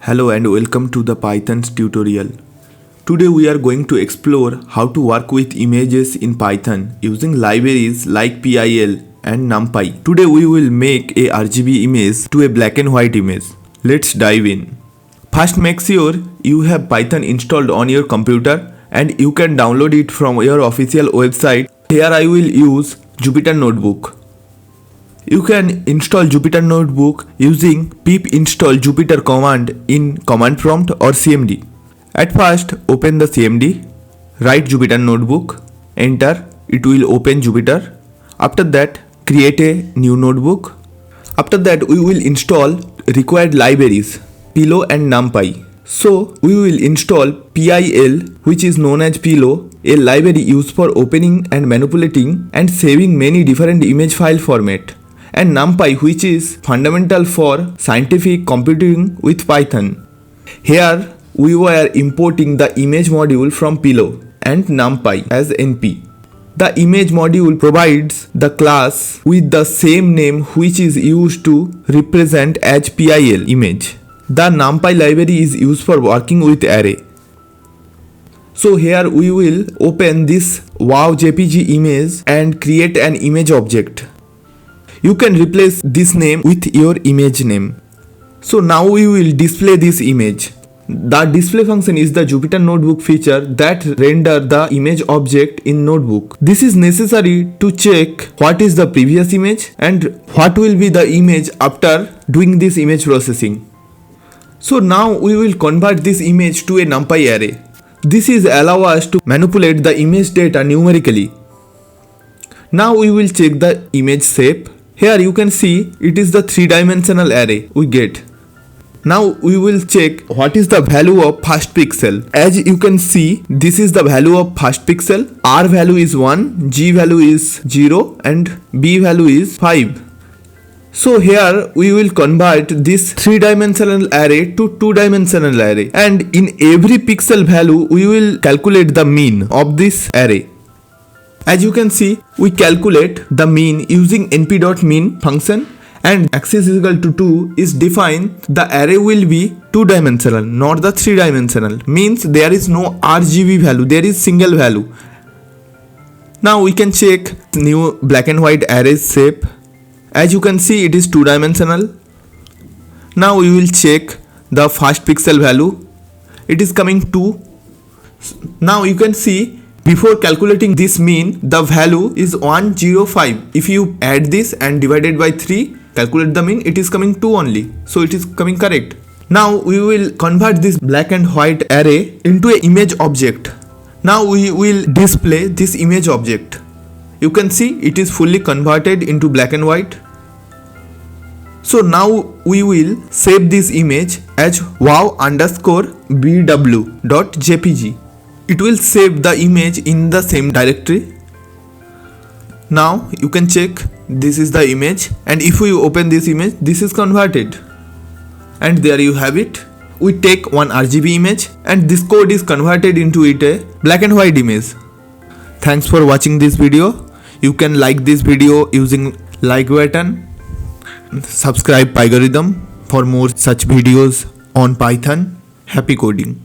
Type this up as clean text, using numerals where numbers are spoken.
Hello and welcome to the Python's tutorial. Today we are going to explore how to work with images in Python using libraries like PIL and Numpy. Today we will make a RGB image to a black and white image. Let's dive in. First, make sure you have Python installed on your computer and you can download it from your official website. Here I will use Jupyter Notebook. You can install Jupyter Notebook using pip install Jupyter command in command prompt or CMD. At first, open the CMD, write Jupyter Notebook, enter, it will open Jupyter. After that, create a new notebook. After that, we will install required libraries, PIL and Numpy. So, we will install PIL, which is known as PIL, a library used for opening and manipulating and saving many different image file format, and Numpy, which is fundamental for scientific computing with Python. Here we were importing the image module from PIL and Numpy as NP. The image module provides the class with the same name which is used to represent as PIL image. The Numpy library is used for working with array. So here we will open this wow JPG image and create an image object. You can replace this name with your image name. So now we will display this image. The display function is the Jupyter Notebook feature that render the image object in notebook. This is necessary to check what is the previous image and what will be the image after doing this image processing. So now we will convert this image to a NumPy array. This is allow us to manipulate the image data numerically. Now we will check the image shape. Here you can see it is the 3-dimensional array we get. Now we will check what is the value of first pixel. As you can see, this is the value of first pixel. R value is 1, G value is 0 and B value is 5. So here we will convert this 3-dimensional array to 2-dimensional array, and in every pixel value we will calculate the mean of this array. As you can see, we calculate the mean using np.mean function, and axis is equal to 2 is defined. The array will be 2-dimensional, not the 3-dimensional. Means there is no RGB value, there is single value. Now we can check new black and white array shape. As you can see, it is 2-dimensional. Now we will check the first pixel value. It is coming 2. Now you can see, before calculating this mean, the value is 105. If you add this and divide it by 3, calculate the mean, it is coming 2 only. So it is coming correct. Now we will convert this black and white array into an image object. Now we will display this image object. You can see it is fully converted into black and white. So now we will save this image as wow_bw.jpg. It will save the image in the same directory. Now you can check, this is the image, and if we open this image, this is converted. And there you have it. We take one RGB image and this code is converted into it a black and white image. Thanks for watching this video. You can like this video using like button. Subscribe PyGorithm for more such videos on Python. Happy coding.